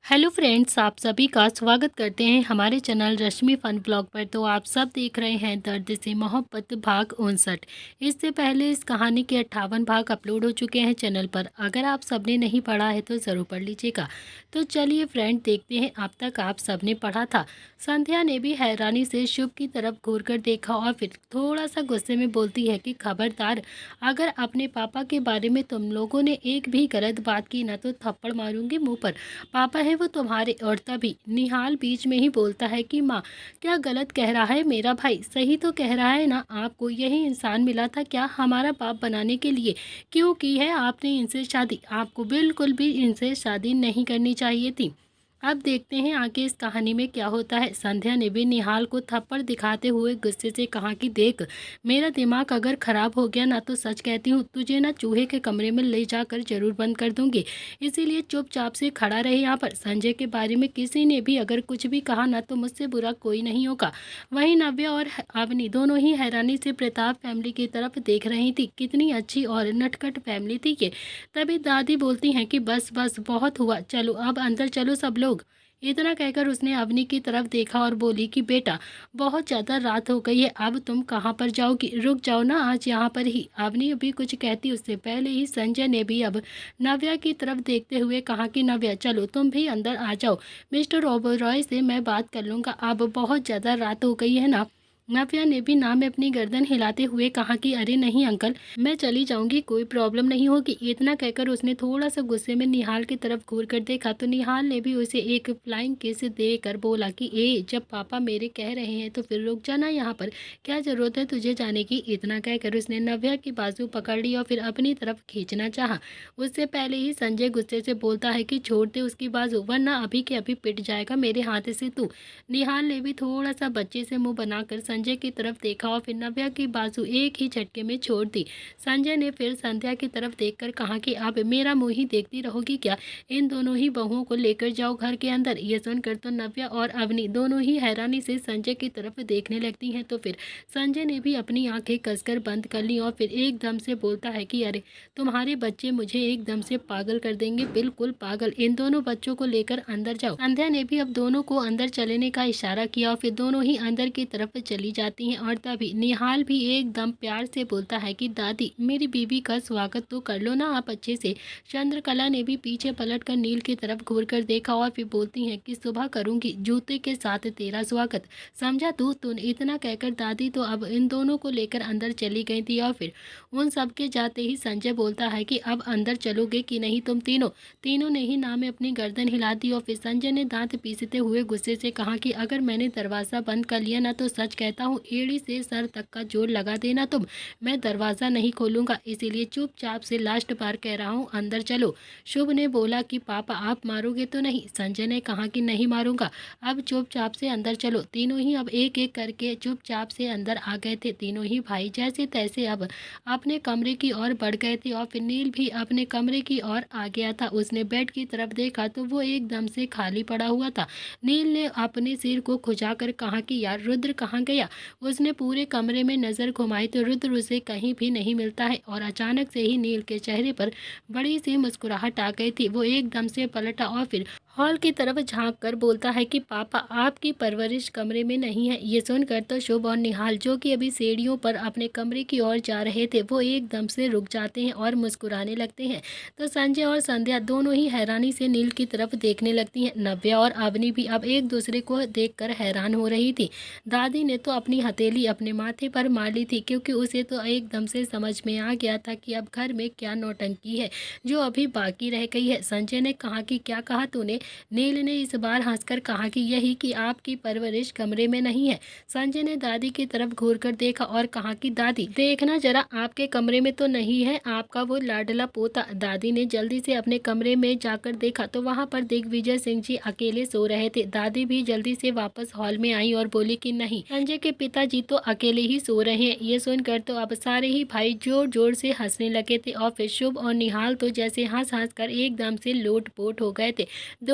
Hello friends, आप सभी का स्वागत करते हैं हमारे चैनल रश्मि फन ब्लॉग पर। तो आप सब देख रहे हैं दर्द से मोहब्बत भाग 59। इससे पहले इस कहानी के 58 भाग अपलोड हो चुके हैं चैनल पर। अगर आप सबने नहीं पढ़ा है तो ज़रूर पढ़ लीजिएगा। तो चलिए फ्रेंड, देखते हैं अब तक आप सबने पढ़ा था। संध्या ने भी हैरानी से शुभ की तरफ घूर कर देखा और फिर थोड़ा सा गुस्से में बोलती है कि खबरदार, अगर अपने पापा के बारे में तुम लोगों ने एक भी गलत बात की ना तो थप्पड़ मारूंगी मुँह पर। पापा है वो तुम्हारे। और तभी निहाल बीच में ही बोलता है कि माँ, क्या गलत कह रहा है मेरा भाई? सही तो कह रहा है ना। आपको यही इंसान मिला था क्या हमारा बाप बनाने के लिए? क्यों की है आपने इनसे शादी? आपको बिल्कुल भी इनसे शादी नहीं करनी चाहिए थी। अब देखते हैं आगे इस कहानी में क्या होता है। संध्या ने भी निहाल को थप्पड़ दिखाते हुए गुस्से से कहा कि देख, मेरा दिमाग अगर खराब हो गया ना तो सच कहती हूँ तुझे ना चूहे के कमरे में ले जाकर जरूर बंद कर दूंगी। इसीलिए चुपचाप से खड़ा रहे यहाँ पर। संजय के बारे में किसी ने भी अगर कुछ भी कहा ना तो मुझसे बुरा कोई नहीं होगा। वहीं नव्या और अवनी दोनों ही हैरानी से प्रताप फैमिली की तरफ देख रही थी। कितनी अच्छी और नटखट फैमिली थी ये। तभी दादी बोलती हैं कि बस बस बहुत हुआ, चलो अब अंदर चलो सब लोग। इतना कहकर उसने अवनी की तरफ देखा और बोली कि बेटा, बहुत ज़्यादा रात हो गई है, अब तुम कहाँ पर जाओगी? रुक जाओ ना आज यहाँ पर ही। अवनी अभी कुछ कहती उससे पहले ही संजय ने भी अब नव्या की तरफ देखते हुए कहा कि नव्या चलो तुम भी अंदर आ जाओ, मिस्टर ओबरॉय से मैं बात कर लूँगा, अब बहुत ज़्यादा रात हो गई है ना। नव्या ने भी ना में अपनी गर्दन हिलाते हुए कहा कि अरे नहीं अंकल, मैं चली जाऊंगी, कोई प्रॉब्लम नहीं होगी। इतना कहकर उसने थोड़ा सा गुस्से में निहाल की तरफ घूर कर देखा तो निहाल ने भी उसे एक फ्लाइंग किस देकर बोला कि ए, जब पापा मेरे कह रहे हैं तो फिर रुक जाना यहाँ पर, क्या जरूरत है तुझे जाने की? इतना कहकर उसने नव्या की बाजू पकड़ ली और फिर अपनी तरफ खींचना चाहा। उससे पहले ही संजय गुस्से से बोलता है कि छोड़ दे उसकी बाजू, वरना अभी के अभी पिट जाएगा मेरे हाथ से तू। निहाल ने भी थोड़ा सा बच्चे से मुंह बनाकर संजय की तरफ देखा और फिर नव्या की बाजू एक ही झटके में छोड़ दी। संजय ने फिर संध्या की तरफ देखकर कहा कि अब मेरा मुंह ही देखती रहोगी क्या? इन दोनों ही बहुओं को लेकर जाओ घर के अंदर। ये सुनकर तो नव्या और अवनी दोनों ही हैरानी से संजय की तरफ देखने लगती हैं। तो फिर संजय ने भी अपनी आंखें कसकर बंद कर ली और फिर एकदम से बोलता है कि अरे, तुम्हारे बच्चे मुझे एकदम से पागल कर देंगे, बिल्कुल पागल। इन दोनों बच्चों को लेकर अंदर जाओ। संध्या ने भी अब दोनों को अंदर चलने का इशारा किया और फिर दोनों ही अंदर की तरफ चली जाती हैं। और तभी निहाल भी एकदम प्यार से बोलता है कि दादी, मेरी बीबी का स्वागत तो कर लो ना आप अच्छे से। चंद्रकला ने भी पीछे पलटकर नील की तरफ घूर कर देखा और फिर बोलती हैं कि सुबह करूंगी जूते के साथ तेरा स्वागत, समझा तू? इतना कहकर दादी तो अब इन दोनों को लेकर अंदर चली गई थी। और फिर उन सबके जाते ही संजय बोलता है कि अब अंदर चलोगे कि नहीं तुम तीनों? तीनों ने ही ना में अपनी गर्दन हिला दी और फिर संजय ने दांत पीसते हुए गुस्से से कहा कि अगर मैंने दरवाज़ा बंद कर लिया ना तो सच कहता हूँ एड़ी से सर तक का जोड़ लगा देना तुम, मैं दरवाज़ा नहीं खोलूँगा। इसीलिए चुपचाप से लास्ट बार कह रहा हूँ अंदर चलो। शुभ ने बोला कि पापा आप मारोगे तो नहीं? संजय ने कहा कि नहीं मारूंगा, अब चुपचाप से अंदर चलो। तीनों ही अब एक एक करके चुपचाप से अंदर आ गए थे। तीनों ही भाई जैसे तैसे अब अपने कमरे की ओर बढ़ गए थे और फिर नील भी अपने कमरे की ओर आ गया था। उसने बेड की तरफ देखा तो वो एकदम से खाली पड़ा हुआ था। नील ने अपने सिर को खुजाकर कहा कि यार रुद्र कहाँ गया? उसने पूरे कमरे में नजर घुमाई तो रुद्र उसे कहीं भी नहीं मिलता है। और अचानक से ही नील के चेहरे पर बड़ी सी मुस्कुराहट आ गई थी। वो एकदम से पलटा और फिर हॉल की तरफ झांक कर बोलता है कि पापा आपकी परवरिश कमरे में नहीं है। ये सुनकर तो शुभ और निहाल जो कि अभी सीढ़ियों पर अपने कमरे की ओर जा रहे थे वो एकदम से रुक जाते हैं और मुस्कुराने लगते हैं। तो संजय और संध्या दोनों ही हैरानी से नील की तरफ देखने लगती हैं। नव्या और अवनी भी अब एक दूसरे को देखकर हैरान हो रही थी। दादी ने तो अपनी हथेली अपने माथे पर मार ली थी क्योंकि उसे तो एकदम से समझ में आ गया था कि अब घर में क्या नौटंकी है जो अभी बाकी रह गई है। संजय ने कहा कि क्या कहा तूने? नील ने इस बार हंसकर कहा कि यही कि आपकी परवरिश कमरे में नहीं है। संजय ने दादी की तरफ घूर कर देखा और कहा कि दादी देखना जरा, आपके कमरे में तो नहीं है आपका वो लाडला पोता। दादी ने जल्दी से अपने कमरे में जाकर देखा तो वहां पर दिग्विजय सिंह जी अकेले सो रहे थे। दादी भी जल्दी से वापस हॉल में आई और बोली कि नहीं, संजय के पिताजी तो अकेले ही सो रहे हैं। ये सुनकर तो अब सारे ही भाई जोर जोर से हंसने लगे थे और फिर शुभ और निहाल तो जैसे हंस हंस कर एकदम से लोटपोट हो गए थे।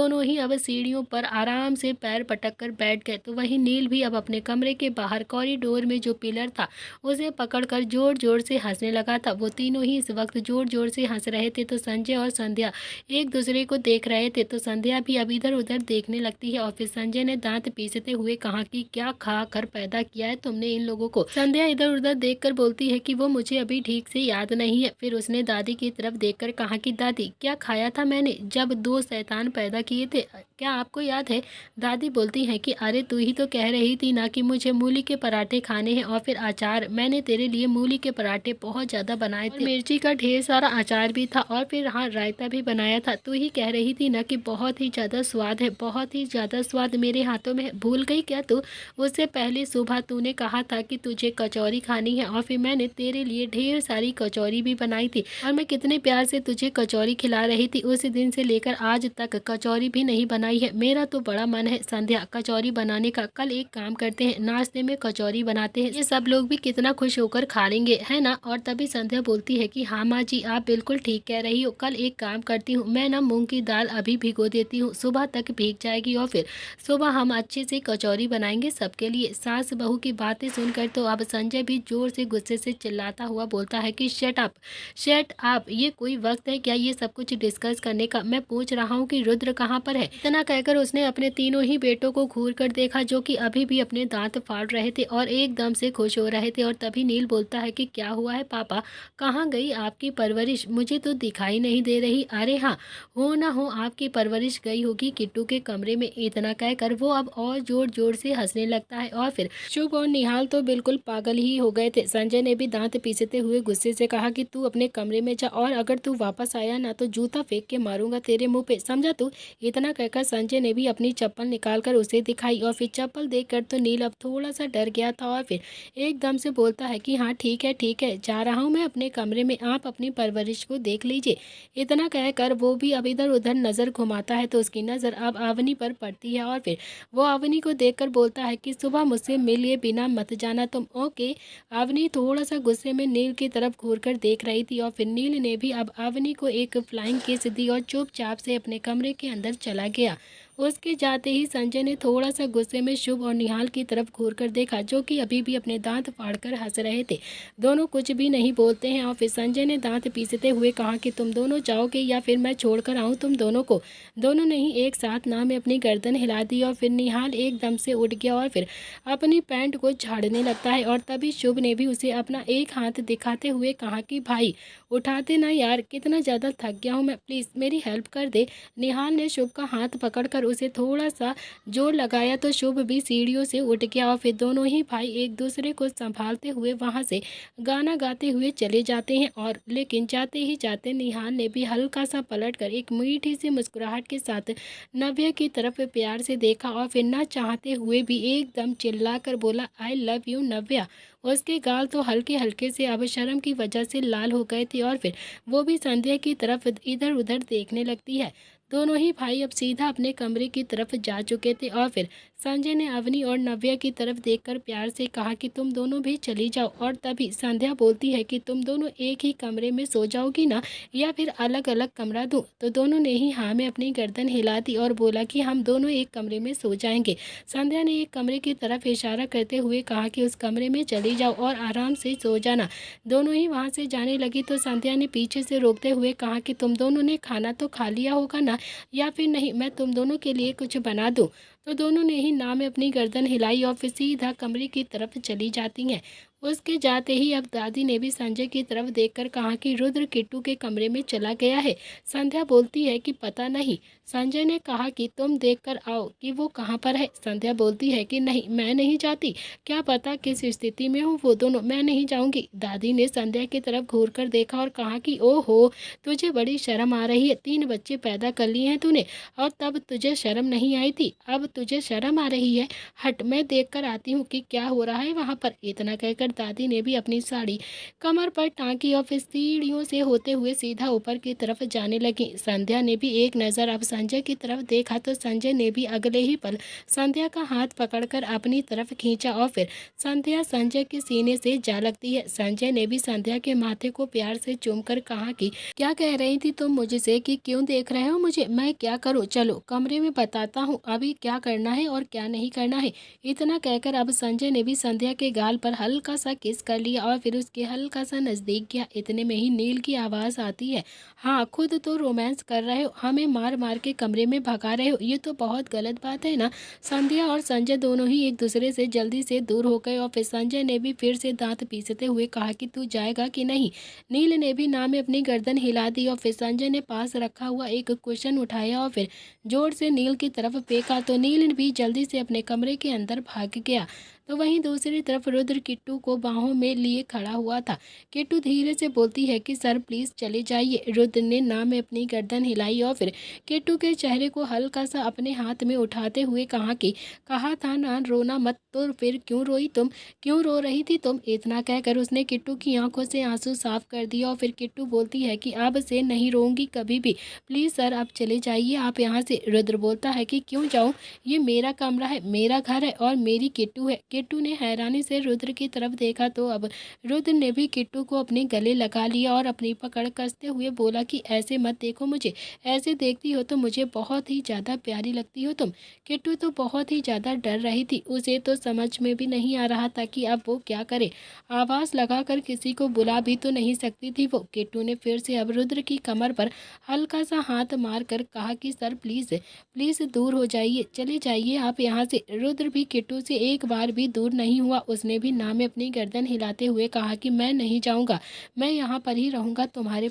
दोनों ही अब सीढ़ियों पर आराम से पैर पटक कर बैठ गए। तो वहीं नील भी अब अपने कमरे के बाहर कॉरिडोर में जो पिलर था उसे पकड़कर जोर जोर से हंसने लगा था। वो तीनों ही इस वक्त जोर जोर से हंस रहे थे। तो संजय और संध्या एक दूसरे को देख रहे थे। तो संध्या भी अब इधर उधर देखने लगती है और फिर संजय ने दांत पीसते हुए कहा कि क्या खा कर पैदा किया है तुमने इन लोगों को। संध्या इधर उधर देखकर बोलती है कि वो मुझे अभी ठीक से याद नहीं है। फिर उसने दादी की तरफ देखकर कहा कि दादी क्या खाया था मैंने जब 2 शैतान पैदा किए थे, क्या आपको याद है? दादी बोलती हैं कि अरे तू ही तो कह रही थी ना कि मुझे मूली के पराठे खाने हैं और फिर अचार, मैंने तेरे लिए मूली के पराठे बहुत ज़्यादा बनाए थे, मिर्ची का ढेर सारा अचार भी था और फिर हाँ रायता भी बनाया था। तू ही कह रही थी ना कि बहुत ही ज़्यादा स्वाद है, बहुत ही ज़्यादा स्वाद मेरे हाथों में है। भूल गई क्या तू? उससे पहले सुबह तूने कहा था कि तुझे कचौरी खानी है और फिर मैंने तेरे लिए ढेर सारी कचौरी भी बनाई थी और मैं कितने प्यार से तुझे कचौरी खिला रही थी। उस दिन से लेकर आज तक कचौरी भी नहीं बनाई है। मेरा तो बड़ा मन है संध्या कचौरी बनाने का। कल एक काम करते हैं, नाश्ते में कचौरी बनाते हैं, ये सब लोग भी कितना खुश होकर खा लेंगे, है ना? और तभी संध्या बोलती है कि हाँ माँ जी आप बिल्कुल ठीक कह रही हो। कल एक काम करती हूँ, मैं ना मूंग की दाल अभी भिगो देती हूँ, सुबह तक भीग जाएगी और फिर सुबह हम अच्छे से कचौरी बनाएंगे सबके लिए। सास बहू की बातें सुनकर तो अब संजय भी जोर से गुस्से से चिल्लाता हुआ बोलता है कि शट अप, शट अप, ये कोई वक्त है क्या ये सब कुछ डिस्कस करने का? मैं पूछ रहा हूँ कि रुद्र कहाँ पर है? इतना कहकर उसने अपने तीनों ही बेटों को घूर कर देखा जो कि अभी भी अपने दांत फाड़ रहे थे और एकदम से खुश हो रहे थे। और तभी नील बोलता है कि क्या हुआ है पापा, कहाँ गई आपकी परवरिश, मुझे तो दिखाई नहीं दे रही। अरे हाँ, हो ना हो आपकी परवरिश गई होगी किट्टू के कमरे में। इतना कहकर वो अब और जोर जोर से हंसने लगता है और फिर शुभ और निहाल तो बिल्कुल पागल ही हो गए थे। संजय ने भी दांत पीसते हुए गुस्से से कहा कि तू अपने कमरे में जा और अगर तू वापस आया ना तो जूता फेंक के मारूंगा तेरे मुंह पे, समझा तू? इतना कहकर संजय ने भी अपनी चप्पल निकालकर उसे दिखाई और फिर चप्पल देखकर तो नील अब थोड़ा सा डर गया था और फिर एकदम से बोलता है कि हाँ ठीक है, जा रहा हूँ मैं अपने कमरे में, आप अपनी परवरिश को देख लीजिए। इतना कहकर वो भी अब इधर उधर नज़र घुमाता है तो उसकी नज़र अब अवनी पर पड़ती है और फिर वो अवनी को देखकर बोलता है कि सुबह मुझसे मिलिए बिना मत जाना तुम, ओके? अवनी थोड़ा सा गुस्से में नील की तरफ घूर कर देख रही थी और फिर नील ने भी अब अवनी को एक फ्लाइंग किस दी और चुपचाप से अपने कमरे के अंदर चला गया। उसके जाते ही संजय ने थोड़ा सा गुस्से में शुभ और निहाल की तरफ घूर कर देखा जो कि अभी भी अपने दांत फाड़कर हंस रहे थे। दोनों कुछ भी नहीं बोलते हैं और फिर संजय ने दांत पीसते हुए कहा कि तुम दोनों जाओगे या फिर मैं छोड़कर आऊँ तुम दोनों को? दोनों ने ही एक साथ ना में अपनी गर्दन हिला दी और फिर निहाल एकदम से उठ गया और फिर अपनी पैंट को झाड़ने लगता है और तभी शुभ ने भी उसे अपना एक हाथ दिखाते हुए कहा कि भाई उठाते ना यार, कितना ज़्यादा थक गया हूँ मैं, प्लीज़ मेरी हेल्प कर दे। निहाल ने शुभ का हाथ पकड़कर उसे थोड़ा सा जोर लगाया तो शुभ भी सीढ़ियों से उठ गया और फिर दोनों ही भाई एक दूसरे को संभालते हुए वहाँ से गाना गाते हुए चले जाते हैं। और लेकिन जाते ही जाते निहाल ने भी हल्का सा पलटकर एक मीठी सी मुस्कुराहट के साथ नव्या की तरफ प्यार से देखा और फिर ना चाहते हुए भी एकदम चिल्लाकर बोला आई लव यू नव्या। उसके गाल तो हल्के हल्के से अब शर्म की वजह से लाल हो गए थे और फिर वो भी संध्या की तरफ इधर उधर देखने लगती है। दोनों ही भाई अब सीधा अपने कमरे की तरफ जा चुके थे और फिर संजय ने अवनी और नव्या की तरफ देखकर प्यार से कहा कि तुम दोनों भी चली जाओ। और तभी संध्या बोलती है कि तुम दोनों एक ही कमरे में सो जाओगी ना या फिर अलग अलग कमरा दूं? तो दोनों ने ही हाँ में अपनी गर्दन हिला दी और बोला कि हम दोनों एक कमरे में सो जाएंगे। संध्या ने एक कमरे की तरफ इशारा करते हुए कहा कि उस कमरे में चली जाओ और आराम से सो जाना। दोनों ही वहाँ से जाने लगी तो संध्या ने पीछे से रोकते हुए कहा कि तुम दोनों ने खाना तो खा लिया होगा ना, या फिर नहीं मैं तुम दोनों के लिए कुछ बना दूं? तो दोनों ने ही ना में अपनी गर्दन हिलाई और फिर सीधा कमरे की तरफ चली जाती हैं। उसके जाते ही अब दादी ने भी संजय की तरफ देखकर कहा कि रुद्र किट्टू के कमरे में चला गया है। संध्या बोलती है कि पता नहीं। संजय ने कहा कि तुम देखकर आओ कि वो कहाँ पर है। संध्या बोलती है कि नहीं मैं नहीं जाती, क्या पता किस स्थिति में हो वो दोनों, मैं नहीं जाऊंगी। दादी ने संध्या की तरफ घूर कर देखा और कहा कि ओहो तुझे बड़ी शर्म आ रही है, 3 बच्चे पैदा कर लिए हैं तूने और तब तुझे शर्म नहीं आई थी, अब तुझे शर्म आ रही है? हट, मैं देख कर आती हूँ कि क्या हो रहा है वहाँ पर। इतना कहकर दादी ने भी अपनी साड़ी कमर पर टाँगी और फिर सीढ़ियों से होते हुए सीधा ऊपर की तरफ जाने लगी। संध्या ने भी एक नज़र अब संजय की तरफ देखा तो संजय ने भी अगले ही पल संध्या का हाथ पकड़कर अपनी तरफ खींचा और फिर संध्या संजय के सीने से जा लगती है। संजय ने भी संध्या के माथे को प्यार से चूमकर कहा कि क्या कह रही थी तुम मुझसे कि क्यों देख रहे हो मुझे? मैं क्या करूं? चलो कमरे में बताता हूं अभी क्या करना है और क्या नहीं करना है। इतना कहकर अब संजय ने भी संध्या के गाल पर हल्का सा किस कर लिया और फिर उसके हल्का सा नजदीक गया। इतने में ही नील की आवाज़ आती है, हाँ खुद तो रोमांस कर रहे हो, हमें मार मार के कमरे में भगा रहे हो, ये तो बहुत गलत बात है ना। संध्या और संजय दोनों ही एक दूसरे से जल्दी से दूर हो गए और फिर संजय ने भी फिर से दांत पीसते हुए कहा कि तू जाएगा कि नहीं। नील ने भी ना में अपनी गर्दन हिला दी और फिर संजय ने पास रखा हुआ एक क्वेश्चन उठाया और फिर जोर से नील की तरफ फेंका तो नील भी जल्दी से अपने कमरे के अंदर भाग गया। तो वहीं दूसरी तरफ रुद्र किट्टू को बाहों में लिए खड़ा हुआ था। किट्टू धीरे से बोलती है कि सर प्लीज़ चले जाइए। रुद्र ने ना में अपनी गर्दन हिलाई और फिर किट्टू के चेहरे को हल्का सा अपने हाथ में उठाते हुए कहा कि कहा था ना रोना मत, तो फिर क्यों रोई तुम? क्यों रो रही थी तुम? इतना कहकर उसने किट्टू की आंखों से आंसू साफ कर दिया और फिर किट्टू बोलती है कि अब से नहीं रोऊंगी कभी भी, प्लीज़ सर आप चले जाइए आप यहाँ से। रुद्र बोलता है कि क्यों जाऊँ, ये मेरा कमरा है, मेरा घर है और मेरी किट्टू है। किट्टू ने हैरानी से रुद्र की तरफ देखा तो अब रुद्र ने भी किट्टू को अपने गले लगा लिया और अपनी पकड़ कसते हुए बोला कि ऐसे मत देखो मुझे, ऐसे देखती हो तो मुझे बहुत ही ज़्यादा प्यारी लगती हो तुम। किट्टू तो बहुत ही ज़्यादा डर रही थी, उसे तो समझ में भी नहीं आ रहा था कि अब वो क्या करे। आवाज़ लगाकर किसी को बुला भी तो नहीं सकती थी वो। किट्टू ने फिर से अब रुद्र की कमर पर हल्का सा हाथ मार कर कहा कि सर प्लीज़ प्लीज़ दूर हो जाइए, चले जाइए आप यहाँ से। रुद्र भी किट्टू से एक बार भी दूर नहीं हुआ। उसने भी ना में अपनी गर्दन हिलाते हुए कहा कि मैं नहीं जाऊँगा, मैं यहाँ पर ही रहूँगा, तुम्हारे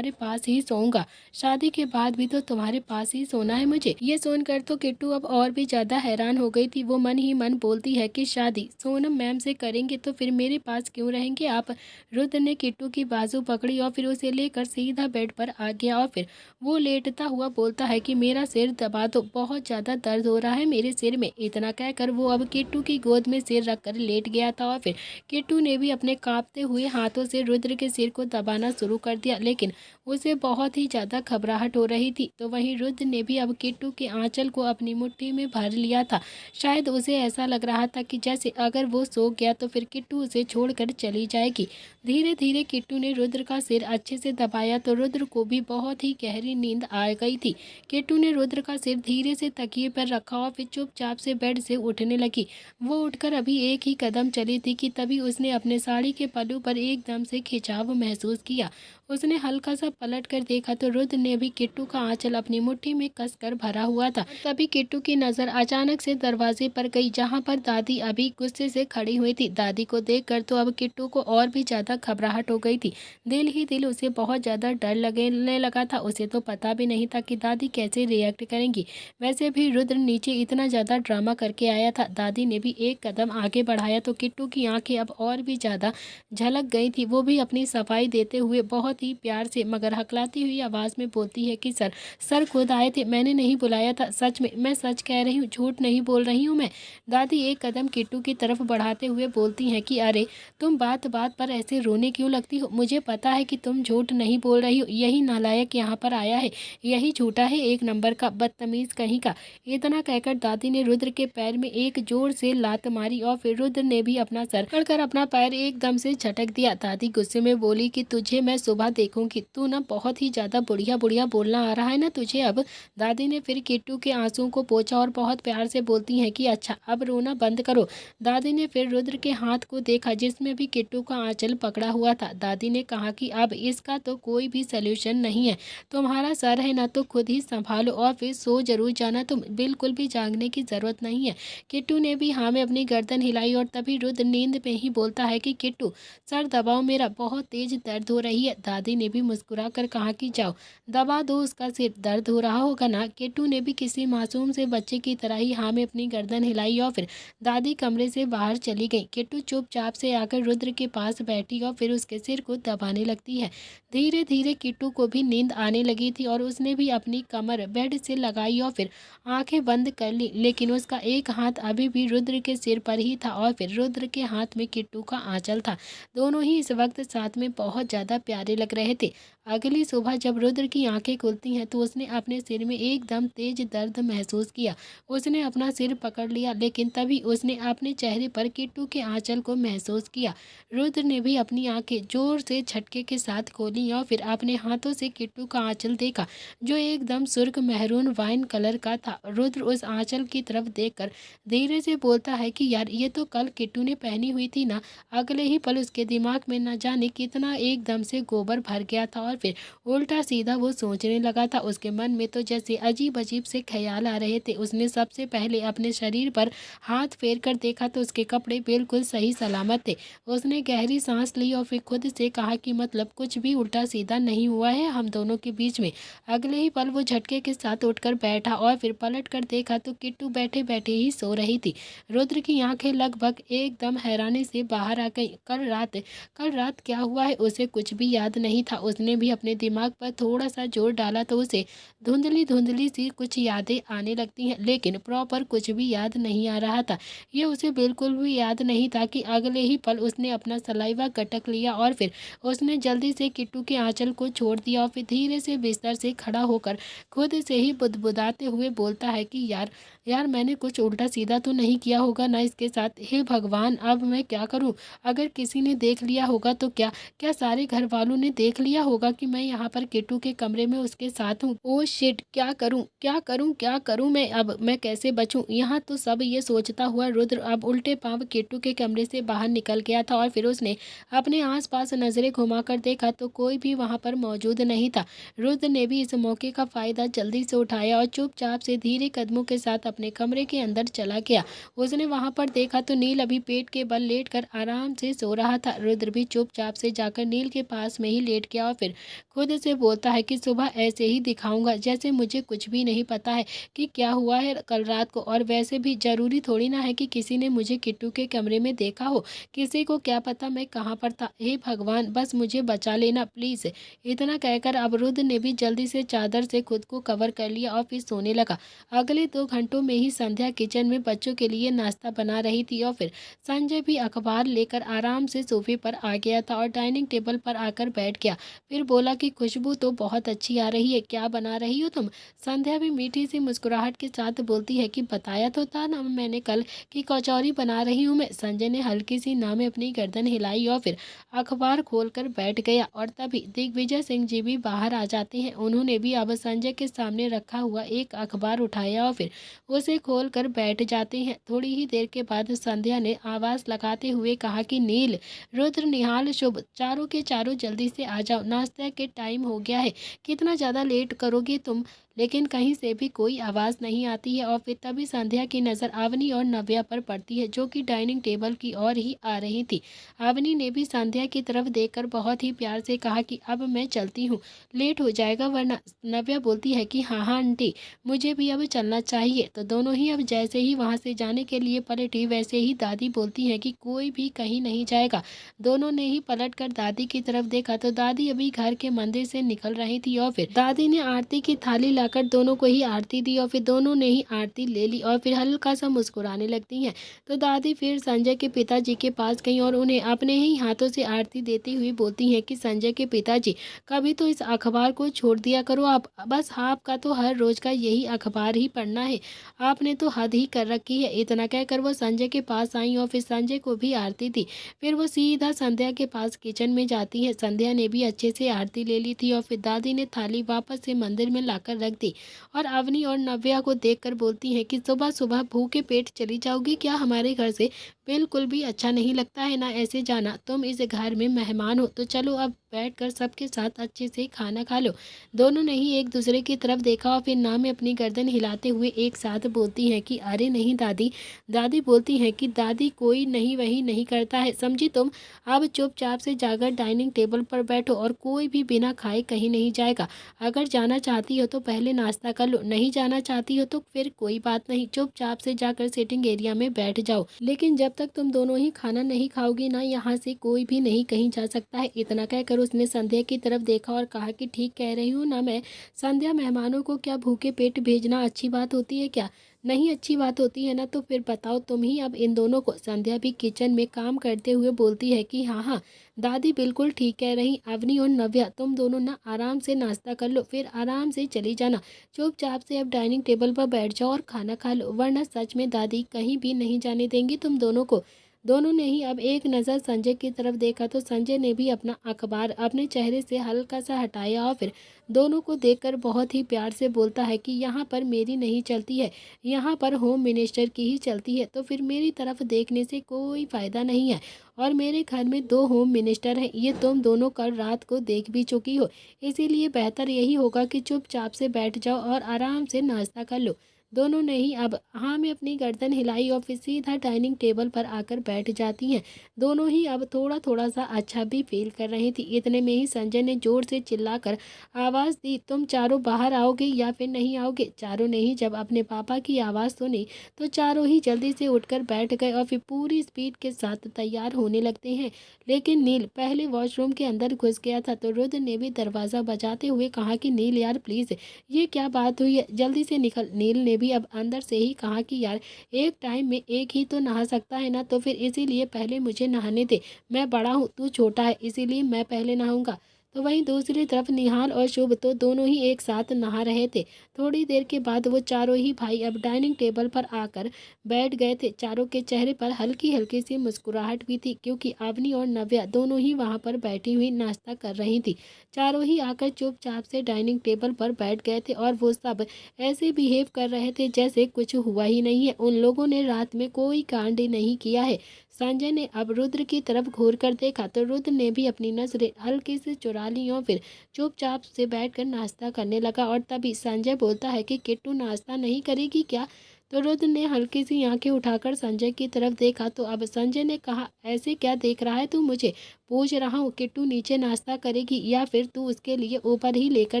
पास ही सोऊंगा, शादी के बाद भी तो तुम्हारे पास ही सोना है मुझे। ये सुनकर तो किट्टू अब और भी ज़्यादा हैरान हो गई थी। वो मन ही मन बोलती है कि शादी सोनम मैम से करेंगे तो फिर मेरे पास क्यों रहेंगे आप। रुद्र ने किट्टू की बाजू पकड़ी और फिर उसे लेकर सीधा बेड पर आ गया और फिर वो लेटता हुआ बोलता है कि मेरा सिर दबा दो, बहुत ज़्यादा दर्द हो रहा है मेरे सिर में। इतना कहकर वो अब किट्टू की गोद में सिर रखकर लेट गया था और फिर किट्टू ने भी अपने कांपते हुए हाथों से रुद्र के सिर को दबाना शुरू कर दिया, लेकिन उसे बहुत ही ज़्यादा घबराहट हो रही थी। तो वहीं रुद्र ने भी अब किट्टू के आंचल को अपनी मुट्ठी में भर लिया था। शायद उसे ऐसा लग रहा था कि जैसे अगर वो सो गया तो फिर किट्टू उसे छोड़कर चली जाएगी। धीरे धीरे किट्टू ने रुद्र का सिर अच्छे से दबाया तो रुद्र को भी बहुत ही गहरी नींद आ गई थी। किट्टू ने रुद्र का सिर धीरे से तकिए पर रखा और फिर चुपचाप से बेड से उठने लगी। वो उठकर अभी एक ही कदम चली थी कि तभी उसने अपने साड़ी के पल्लू पर एकदम से खिंचाव महसूस किया। उसने हल्का सा पलट कर देखा तो रुद्र ने भी किट्टू का आंचल अपनी मुट्ठी में कसकर भरा हुआ था। तभी किट्टू की नज़र अचानक से दरवाजे पर गई जहां पर दादी अभी गुस्से से खड़ी हुई थी। दादी को देखकर तो अब किट्टू को और भी ज़्यादा घबराहट हो गई थी। दिल ही दिल उसे बहुत ज़्यादा डर लगने लगा था। उसे तो पता भी नहीं था कि दादी कैसे रिएक्ट करेंगी। वैसे भी रुद्र नीचे इतना ज़्यादा ड्रामा करके आया था। दादी ने भी एक कदम आगे बढ़ाया तो किट्टू की आंखें अब और भी ज़्यादा झलक गई थी। वो भी अपनी सफाई देते हुए बहुत ही प्यार से मगर हकलाती हुई आवाज़ में बोलती है कि सर खुद आए थे, मैंने नहीं बुलाया था, सच में मैं सच कह रही हूँ, झूठ नहीं बोल रही हूँ मैं। दादी एक कदम किट्टू की तरफ बढ़ाते हुए बोलती हैं कि अरे तुम बात बात पर ऐसे रोने क्यों लगती हो, मुझे पता है कि तुम झूठ नहीं बोल रही हो, यही नालायक यहाँ पर आया है, यही झूठा है एक नंबर का बदतमीज़ कहीं का। इतना कहकर दादी ने रुद्र के पैर में एक जोर से लात मारी और फिर रुद्र ने भी अपना सर पकड़कर अपना पैर एकदम से झटक दिया। दादी गुस्से में बोली कि तुझे मैं सुबह देखूंगी, तू ना बहुत ही ज़्यादा बुढ़िया बुढ़िया बोलना आ रहा है ना तुझे अब। दादी ने फिर किट्टू के आंसुओं को पोंछा और बहुत प्यार से बोलती हैं कि अच्छा अब रोना बंद करो। दादी ने फिर रुद्र के हाथ को देखा जिसमें भी किट्टू का आंचल पकड़ा हुआ था। दादी ने कहा कि अब इसका तो कोई भी सल्यूशन नहीं है, तुम्हारा सर है ना तो खुद ही संभालो और फिर सो जरूर जाना, तुम बिल्कुल भी जागने की ज़रूरत नहीं है। किट्टू ने भी हाँ में अपनी गर्दन हिलाई और तभी रुद्र नींद में ही बोलता है कि किट्टू सर दबाओ मेरा, बहुत तेज दर्द हो रही है। दादी ने भी मुस्कुरा कर कहा कि जाओ दबा दो उसका सिर, दर्द हो रहा होगा ना। किट्टू ने भी किसी मासूम से बच्चे की तरह ही हाँ में अपनी गर्दन हिलाई और फिर दादी कमरे से बाहर चली गई। किट्टू चुपचाप से आकर रुद्र के पास बैठी और फिर उसके सिर को दबाने लगती है। धीरे धीरे किट्टू को भी नींद आने लगी थी और उसने भी अपनी कमर बेड से लगाई और फिर आंखें बंद कर ली, लेकिन उसका एक हाथ अभी भी रुद्र के सिर पर ही था और फिर रुद्र के हाथ में किट्टू का आंचल था। दोनों ही इस वक्त साथ में बहुत ज़्यादा प्यारे लग रहे थे। अगली सुबह जब रुद्र की आंखें खुलती हैं तो उसने अपने सिर में एकदम तेज दर्द महसूस किया। उसने अपना सिर पकड़ लिया, लेकिन तभी उसने अपने चेहरे पर किट्टू के आंचल को महसूस किया। रुद्र ने भी अपनी आंखें जोर से झटके के साथ खोली और फिर अपने हाथों से किट्टू का आंचल देखा, जो एकदम सुर्ख मेहरून वाइन कलर का था। रुद्र उस आंचल की तरफ देखकर धीरे से बोलता है कि यार, ये तो कल किट्टू ने पहनी हुई थी ना। अगले ही पल उसके दिमाग में न जाने कितना एकदम से गोबर भर गया था और फिर उल्टा सीधा वो सोचने लगा था। उसके मन में तो जैसे अजीब अजीब से ख्याल आ रहे थे। उसने सबसे पहले अपने शरीर पर हाथ फेर कर देखा तो उसके कपड़े बिल्कुल सही सलामत थे। उसने गहरी सांस ली और फिर खुद से कहा कि मतलब कुछ भी उल्टा सीधा नहीं हुआ है हम दोनों के बीच में। अगले ही पल वो झटके के साथ उठकर बैठा और फिर पलट कर देखा तो किट्टू बैठे बैठे ही सो रही थी। रुद्र की आंखें लगभग एकदम हैरानी से बाहर आ गई। कल रात क्या हुआ है उसे कुछ भी याद नहीं था। उसने भी अपने दिमाग पर थोड़ा सा जोर डाला तो उसे धुंधली धुंधली सी कुछ यादें आने लगती हैं, लेकिन प्रॉपर कुछ भी याद नहीं आ रहा था। ये उसे बिल्कुल भी याद नहीं था कि अगले ही पल उसने अपना सलाइवा गटक लिया और फिर उसने जल्दी से किट्टू के आंचल को छोड़ दिया और फिर धीरे से बिस्तर से खड़ा होकर खुद से ही बुदबुदाते हुए बोलता है कि यार यार मैंने कुछ उल्टा सीधा तो नहीं किया होगा ना इसके साथ। हे भगवान, अब मैं क्या करूं? अगर किसी ने देख लिया होगा तो क्या क्या सारे घर वालों ने देख लिया होगा कि मैं यहाँ पर किट्टू के कमरे में उसके साथ हूँ? ओ शिट, क्या करूं क्या करूं क्या करूं मैं? अब मैं कैसे बचूं यहाँ? तो सब ये सोचता हुआ रुद्र अब उल्टे पांव किट्टू के कमरे से बाहर निकल गया था और फिर उसने अपने आसपास नजरें घुमाकर देखा तो कोई भी वहां पर मौजूद नहीं था। रुद्र ने भी इस मौके का फायदा जल्दी से उठाया और चुपचाप से धीरे कदमों के साथ अपने कमरे के अंदर चला गया। उसने वहां पर देखा तो नील अभी पेट के बल लेटकर आराम से सो रहा था। रुद्र भी चुपचाप से जाकर नील के पास में ही लेट गया और फिर खुद से बोलता है कि सुबह ऐसे ही दिखाऊंगा, जैसे मुझे कुछ भी नहीं पता है कि क्या हुआ है कल रात को। और वैसे भी जरूरी थोड़ी ना है कि किसी ने मुझे किट्टू के कमरे में देखा हो। किसी को क्या पता मैं कहाँ पर था। हे भगवान, बस मुझे बचा लेना प्लीज। इतना कहकर अब रुद्र ने भी जल्दी से चादर से खुद को कवर कर लिया और फिर सोने लगा। अगले 2 घंटों में ही संध्या किचन में बच्चों के लिए नाश्ता बना रही थी और फिर संजय भी अखबार लेकर आराम से सोफे पर आ गया था और डाइनिंग टेबल पर आकर बैठ गया। फिर बोला कि खुशबू तो बहुत अच्छी आ रही है, क्या बना रही हो तुम? संध्या भी मीठी सी मुस्कुराहट के साथ बोलती है कि बताया तो था ना मैंने कल की कचौरी बना रही हूँ मैं। संजय ने हल्की सी ना में अपनी गर्दन हिलाई और फिर अखबार खोलकर बैठ गया और तभी दिग्विजय सिंह जी भी बाहर आ जाते हैं। उन्होंने भी अब संजय के सामने रखा हुआ एक अखबार उठाया और फिर उसे खोलकर बैठ जाते हैं। थोड़ी ही देर के बाद संध्या ने आवाज लगाते हुए कहा कि नील, रुद्र, निहाल, शुभ, चारों के चारों जल्दी से आ जाओ, नाश्ते के टाइम हो गया है। कितना ज़्यादा लेट करोगे तुम? लेकिन कहीं से भी कोई आवाज़ नहीं आती है और फिर तभी संध्या की नज़र अवनी और नव्या पर पड़ती है, जो कि डाइनिंग टेबल की ओर ही आ रही थी। अवनी ने भी संध्या की तरफ देखकर बहुत ही प्यार से कहा कि अब मैं चलती हूँ, लेट हो जाएगा वरना। नव्या बोलती है कि हाँ हाँ आंटी, मुझे भी अब चलना चाहिए। तो दोनों ही अब जैसे ही वहाँ से जाने के लिए पलटी, वैसे ही दादी बोलती है कि कोई भी कहीं नहीं जाएगा। दोनों ने ही पलट कर दादी की तरफ देखा तो दादी अभी घर के मंदिर से निकल रही थी और फिर दादी ने आरती की थाली लाकर दोनों को ही आरती दी और फिर दोनों ने ही आरती ले ली और फिर हल्का सा मुस्कुराने लगती हैं। तो दादी फिर संजय के पिताजी के पास गई और उन्हें अपने ही हाथों से आरती देती हुई बोलती हैं कि संजय के पिताजी, कभी तो इस अखबार को छोड़ दिया करो आप। बस आपका तो हर रोज का यही अखबार ही पढ़ना है, आपने तो हद ही कर रखी है। इतना कहकर वो संजय के पास आई और फिर संजय को भी आरती दी। फिर वो सीधा संध्या के पास किचन में जाती है। संध्या ने भी अच्छे से आरती ले ली थी और फिर दादी ने थाली वापस से मंदिर में लाकर रख दी और अवनी और नव्या को देखकर बोलती है कि सुबह सुबह भूखे पेट चली जाओगी क्या हमारे घर से? बिल्कुल भी अच्छा नहीं लगता है ना ऐसे जाना। तुम इस घर में मेहमान हो तो चलो अब बैठकर सबके साथ अच्छे से खाना खा लो। दोनों ने ही एक दूसरे की तरफ देखा और फिर ना में अपनी गर्दन हिलाते हुए एक साथ बोलती हैं कि अरे नहीं दादी। दादी बोलती हैं कि दादी कोई नहीं वही नहीं करता है, समझी तुम। अब चुपचाप से जाकर डाइनिंग टेबल पर बैठो और कोई भी बिना खाए कहीं नहीं जाएगा। अगर जाना चाहती हो तो पहले नाश्ता कर लो, नहीं जाना चाहती हो तो फिर कोई बात नहीं, चुपचाप से जाकर सिटिंग एरिया में बैठ जाओ। लेकिन जब तक तुम दोनों ही खाना नहीं खाओगी ना, यहाँ से कोई भी नहीं कहीं जा सकता है। इतना कहकर उसने संध्या की तरफ देखा और कहा कि ठीक कह रही हूँ ना मैं। संध्या, मेहमानों को क्या भूखे पेट भेजना अच्छी बात होती है क्या? नहीं अच्छी बात होती है ना, तो फिर बताओ तुम ही अब इन दोनों को। संध्या भी किचन में काम करते हुए बोलती है कि हाँ हाँ दादी बिल्कुल ठीक कह रही। अवनी और नव्या, तुम दोनों ना आराम से नाश्ता कर लो, फिर आराम से चली जाना। चुपचाप से अब डाइनिंग टेबल पर बैठ जाओ और खाना खा लो, वरना सच में दादी कहीं भी नहीं जाने देंगी तुम दोनों को। दोनों ने ही अब एक नज़र संजय की तरफ देखा तो संजय ने भी अपना अखबार अपने चेहरे से हल्का सा हटाया और फिर दोनों को देखकर बहुत ही प्यार से बोलता है कि यहाँ पर मेरी नहीं चलती है, यहाँ पर होम मिनिस्टर की ही चलती है, तो फिर मेरी तरफ देखने से कोई फ़ायदा नहीं है। और मेरे घर में 2 होम मिनिस्टर हैं, ये तुम दोनों कल रात को देख भी चुकी हो। इसीलिए बेहतर यही होगा कि चुपचाप से बैठ जाओ और आराम से नाश्ता कर लो। दोनों ने ही अब हाँ में अपनी गर्दन हिलाई और फिर सीधा डाइनिंग टेबल पर आकर बैठ जाती हैं। दोनों ही अब थोड़ा थोड़ा सा अच्छा भी फील कर रही थी। इतने में ही संजय ने जोर से चिल्लाकर आवाज़ दी, तुम चारों बाहर आओगे या फिर नहीं आओगे? चारों ने ही जब अपने पापा की आवाज़ सुनी तो चारों ही जल्दी से उठकर बैठ गए और फिर पूरी स्पीड के साथ तैयार होने लगते हैं। लेकिन नील पहले वॉशरूम के अंदर घुस गया था तो रुद्र ने भी दरवाज़ा बजाते हुए कहा कि नील यार प्लीज़, ये क्या बात हुई है, जल्दी से निकल। नील ने भी अब अंदर से ही कहा कि यार एक टाइम में एक ही तो नहा सकता है ना, तो फिर इसीलिए पहले मुझे नहाने दे। मैं बड़ा हूँ, तू छोटा है, इसीलिए मैं पहले नहाऊंगा। तो वहीं दूसरी तरफ निहाल और शुभ तो दोनों ही एक साथ नहा रहे थे। थोड़ी देर के बाद वो चारों ही भाई अब डाइनिंग टेबल पर आकर बैठ गए थे। चारों के चेहरे पर हल्की हल्की सी मुस्कुराहट भी थी क्योंकि अवनी और नव्या दोनों ही वहां पर बैठी हुई नाश्ता कर रही थी। चारों ही आकर चुपचाप से डाइनिंग टेबल पर बैठ गए थे और वो सब ऐसे बिहेव कर रहे थे जैसे कुछ हुआ ही नहीं है। उन लोगों ने रात में कोई कांड नहीं किया है। संजय ने अब रुद्र की तरफ घूर कर देखा तो रुद्र ने भी अपनी नजरें हल्के से चुरा ली और फिर चुपचाप से बैठकर नाश्ता करने लगा। और तभी संजय बोलता है कि किट्टू नाश्ता नहीं करेगी क्या? तो रुद्र ने हल्की सी आंखें उठाकर संजय की तरफ देखा तो अब संजय ने कहा, ऐसे क्या देख रहा है तू मुझे? पूछ रहा हूँ किट्टू नीचे नाश्ता करेगी या फिर तू उसके लिए ऊपर ही लेकर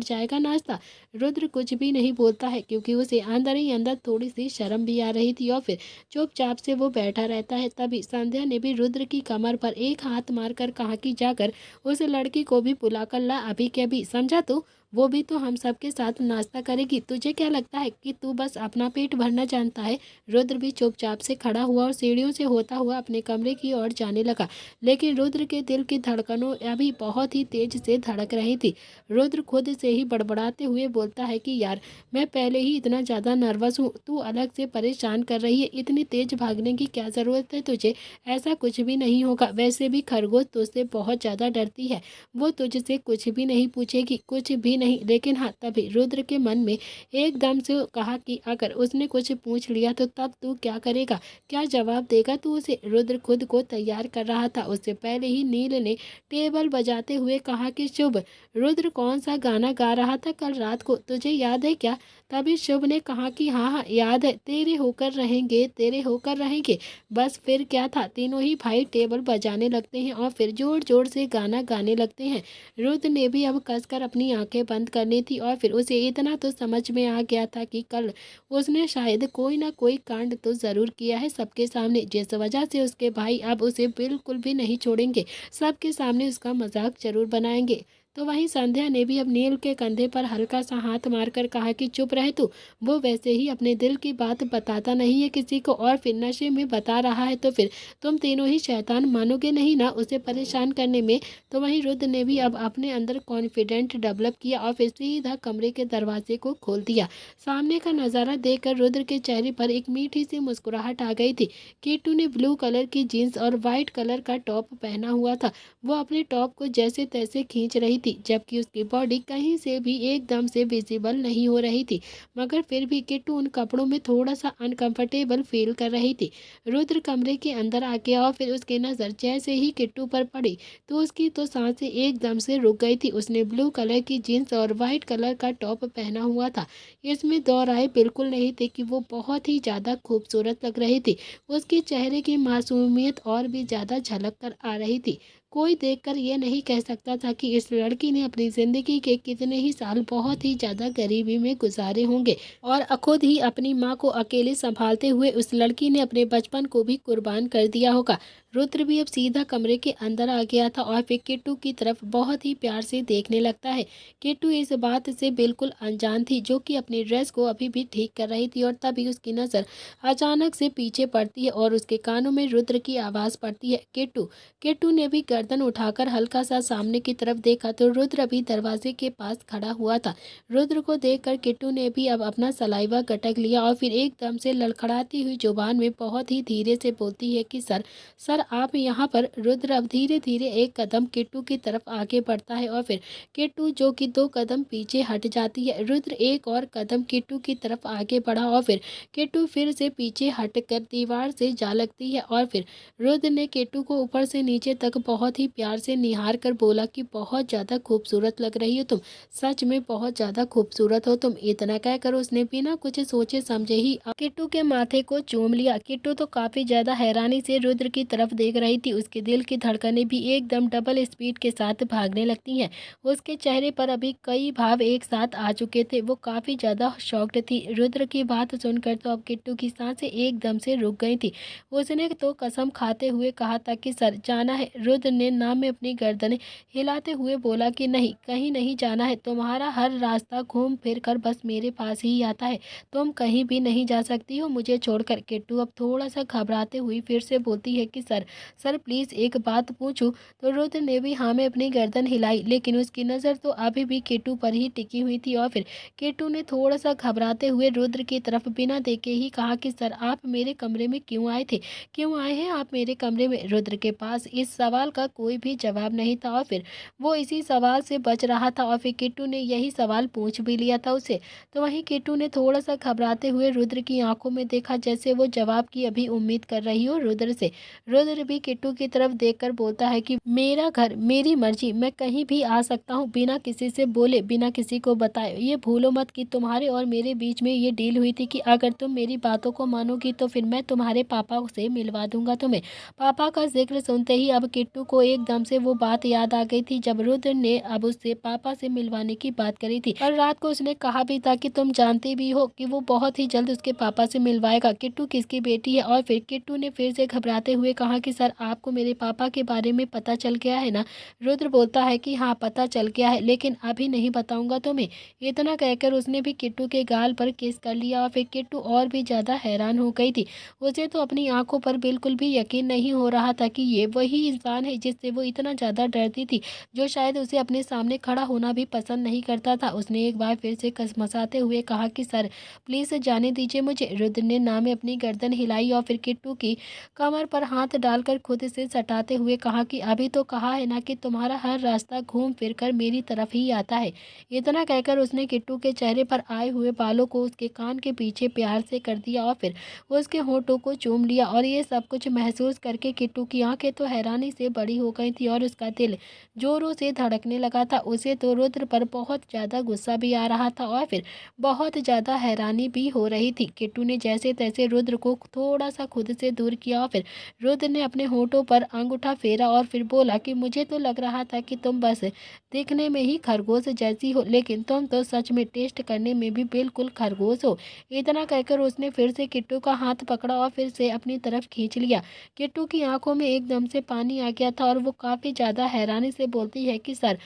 जाएगा नाश्ता? रुद्र कुछ भी नहीं बोलता है क्योंकि उसे अंदर ही अंदर थोड़ी सी शर्म भी आ रही थी और फिर चुपचाप से वो बैठा रहता है। तभी संध्या ने भी रुद्र की कमर पर एक हाथ मारकर कहा कि जाकर उस लड़की को भी बुला कर ला अभी के अभी, समझा तू? वो भी तो हम सबके साथ नाश्ता करेगी। तुझे क्या लगता है कि तू बस अपना पेट भरना जानता है? रुद्र भी चुपचाप से खड़ा हुआ और सीढ़ियों से होता हुआ अपने कमरे की ओर जाने लगा। लेकिन रुद्र के दिल की धड़कनों अभी बहुत ही तेज से धड़क रही थी। रुद्र खुद से ही बड़बड़ाते हुए बोलता है कि यार मैं पहले ही इतना ज़्यादा नर्वस हूँ, तू अलग से परेशान कर रही है। इतनी तेज भागने की क्या ज़रूरत है तुझे? ऐसा कुछ भी नहीं होगा। वैसे भी खरगोश तुझसे बहुत ज़्यादा डरती है, वो तुझसे कुछ भी नहीं पूछेगी, कुछ भी नहीं। लेकिन हाँ, तभी रुद्र के मन में एकदम से कहा कि अगर उसने कुछ पूछ लिया तो तब तू क्या करेगा? क्या जवाब देगा तू उसे? रुद्र खुद को तैयार कर रहा था। उससे पहले ही नील ने टेबल बजाते हुए कहा कि शुभ, रुद्र कौन सा गाना गा रहा था कल रात को, तुझे याद है क्या? तभी शुभ ने कहा कि हाँ हाँ याद है, तेरे होकर रहेंगे, तेरे होकर रहेंगे। बस फिर क्या था, तीनों ही भाई टेबल बजाने लगते हैं और फिर जोर जोर से गाना गाने लगते हैं। रुद्र ने भी अब कसकर अपनी आंखें बंद करनी थी और फिर उसे इतना तो समझ में आ गया था कि कल उसने शायद कोई ना कोई कांड तो ज़रूर किया है सबके सामने, जिस वजह से उसके भाई अब उसे बिल्कुल भी नहीं छोड़ेंगे, सबके सामने उसका मजाक जरूर बनाएंगे। तो वहीं संध्या ने भी अब नील के कंधे पर हल्का सा हाथ मारकर कहा कि चुप रहे तू, वो वैसे ही अपने दिल की बात बताता नहीं है किसी को और फिर नशे में बता रहा है, तो फिर तुम तीनों ही शैतान मानोगे नहीं ना उसे परेशान करने में। तो वहीं रुद्र ने भी अब अपने अंदर कॉन्फिडेंट डेवलप किया और फिर सीधा कमरे के दरवाजे को खोल दिया। सामने का नज़ारा देखकर रुद्र के चेहरे पर एक मीठी सी मुस्कुराहट आ गई थी। कीटू ने ब्लू कलर की जीन्स और वाइट कलर का टॉप पहना हुआ था। वो अपने टॉप को जैसे तैसे खींच रही थी, जबकि उसकी बॉडी कहीं से भी एकदम से विजिबल नहीं हो रही थी। मगर फिर भी किट्टू उन कपड़ों में थोड़ा सा अनकंफर्टेबल फील कर रही थी। रुद्र कमरे के अंदर आ गया और फिर उसकी नज़र जैसे ही किट्टू पर पड़ी तो उसकी तो सांसें एकदम से रुक गई थी। उसने ब्लू कलर की जीन्स और वाइट कलर का टॉप पहना हुआ था। इसमें दो राय बिल्कुल नहीं थी कि वो बहुत ही ज़्यादा खूबसूरत लग रही थी। उसके चेहरे की मासूमियत और भी ज़्यादा झलक कर आ रही थी। कोई देखकर ये नहीं कह सकता था कि इस लड़की ने अपनी ज़िंदगी के कितने ही साल बहुत ही ज़्यादा गरीबी में गुजारे होंगे और खुद ही अपनी माँ को अकेले संभालते हुए उस लड़की ने अपने बचपन को भी कुर्बान कर दिया होगा। रुद्र भी अब सीधा कमरे के अंदर आ गया था और फिर किट्टू की तरफ बहुत ही प्यार से देखने लगता है। किट्टू इस बात से बिल्कुल अनजान थी, जो कि अपनी ड्रेस को अभी भी ठीक कर रही थी, और तभी उसकी नज़र अचानक से पीछे पड़ती है और उसके कानों में रुद्र की आवाज़ पड़ती है, किट्टू। किट्टू ने भी गर्दन उठाकर हल्का सा सामने की तरफ देखा तो रुद्र अभी दरवाजे के पास खड़ा हुआ था। रुद्र को देखकर किट्टू ने भी अब अपना सलाइवा गटक लिया और फिर एकदम से लड़खड़ाती हुई जुबान में बहुत ही धीरे से बोलती है कि सर आप यहाँ पर। रुद्र अब धीरे धीरे एक कदम किट्टू की तरफ आगे बढ़ता है और फिर किट्टू जो कि 2 कदम पीछे हट जाती है। रुद्र एक और कदम किट्टू की तरफ आगे बढ़ा और फिर किट्टू फिर से पीछे हटकर दीवार से जा लगती है और फिर रुद्र ने किट्टू को ऊपर से नीचे तक बहुत ही प्यार से निहार कर बोला कि बहुत ज़्यादा खूबसूरत लग रही हो तुम, सच में बहुत ज़्यादा खूबसूरत हो तुम। इतना कहकर उसने बिना कुछ सोचे समझे ही किट्टू के माथे को चूम लिया। किट्टू तो काफ़ी ज़्यादा हैरानी से रुद्र की तरफ देख रही थी। उसके दिल की धड़कनें भी एकदम डबल स्पीड के साथ भागने लगती हैं। उसके चेहरे पर अभी कई भाव एक साथ आ चुके थे। वो काफ़ी ज़्यादा शॉक्ड थी। रुद्र की बात सुनकर तो अब किट्टू की सांसें एकदम से रुक गई थी। उसने तो कसम खाते हुए कहा था कि सर जाना है। रुद्र ने ना में अपनी गर्दन हिलाते हुए बोला कि नहीं, कहीं नहीं जाना है। तुम्हारा हर रास्ता घूम फिर कर बस मेरे पास ही आता है। तुम कहीं भी नहीं जा सकती हो मुझे छोड़कर। किट्टू अब थोड़ा सा घबराते हुई फिर से बोलती है कि सर प्लीज़ एक बात पूछूं। तो रुद्र ने भी हाँ में अपनी गर्दन हिलाई, लेकिन उसकी नज़र तो अभी भी किट्टू पर ही टिकी हुई थी और फिर किट्टू ने थोड़ा सा घबराते हुए रुद्र की तरफ बिना देखे ही कहा कि सर आप मेरे कमरे में क्यों आए थे, क्यों आए हैं आप मेरे कमरे में। रुद्र के पास इस सवाल का कोई भी जवाब नहीं था और फिर वो इसी सवाल से बच रहा था और फिर किट्टू ने यही सवाल पूछ भी लिया था उसे। तो वहीं किट्टू ने थोड़ा सा घबराते हुए रुद्र की आंखों में देखा, जैसे वो जवाब की अभी उम्मीद कर रही हो रुद्र से। रुद्र भी किट्टू की तरफ देखकर बोलता है कि मेरा घर, मेरी मर्जी, मैं कहीं भी आ सकता हूँ बिना किसी से बोले, बिना किसी को बताए। ये भूलो मत कि तुम्हारे और मेरे बीच में ये डील हुई थी कि अगर तुम मेरी बातों को मानोगी तो फिर मैं तुम्हारे पापा से मिलवा दूंगा तुम्हें। पापा का जिक्र सुनते ही अब किट्टू को एकदम से वो बात याद आ गई थी जब रुद्र ने अब उससे पापा से मिलवाने की बात करी थी और रात को उसने कहा भी था कि तुम जानती भी हो कि वो बहुत ही जल्द उसके पापा से मिलवाएगा। किट्टू किसकी बेटी है। और फिर किट्टू ने फिर से घबराते हुए कहा कि सर आपको मेरे पापा के बारे में पता चल गया है ना। रुद्र बोलता है कि हाँ पता चल गया है, लेकिन अभी नहीं बताऊंगा तुम्हें। इतना कहकर उसने भी किट्टू के गाल पर किस कर लिया और फिर किट्टू और भी ज़्यादा हैरान हो गई थी। उसे तो अपनी आंखों पर बिल्कुल भी यकीन नहीं हो रहा था कि ये वही इंसान है जिससे वो इतना ज़्यादा डरती थी, जो शायद उसे अपने सामने खड़ा होना भी पसंद नहीं करता था। उसने एक बार फिर से कसमसाते हुए कहा कि सर प्लीज़ जाने दीजिए मुझे। रुद्र ने ना में अपनी गर्दन हिलाई और फिर किट्टू की कमर पर हाथ डालकर खुद से सटाते हुए कहा कि अभी तो कहा है ना कि तुम्हारा हर रास्ता घूम फिर कर मेरी तरफ ही आता है। इतना कहकर उसने किट्टू के चेहरे पर आए हुए बालों को उसके कान के पीछे प्यार से कर दिया और फिर उसके होठों को चूम लिया। और ये सब कुछ महसूस करके किट्टू की आंखें तो हैरानी से बड़ी हो गई थी और उसका दिल जोरों से धड़कने लगा था। उसे तो रुद्र पर बहुत ज़्यादा गुस्सा भी आ रहा था और फिर बहुत ज़्यादा हैरानी भी हो रही थी। किट्टू ने जैसे तैसे रुद्र को थोड़ा सा खुद से दूर किया और फिर रुद्र ने अपने होठों पर अंगूठा फेरा और फिर बोला कि मुझे तो लग रहा था कि तुम बस दिखने में ही खरगोश जैसी हो, लेकिन तुम तो सच में टेस्ट करने में भी बिल्कुल खरगोश हो। इतना कहकर उसने फिर से किट्टू का हाथ पकड़ा और फिर से अपनी तरफ खींच लिया। किट्टू की आंखों में एकदम से पानी आ गया था और वो काफ़ी ज़्यादा हैरानी से बोलती है कि सर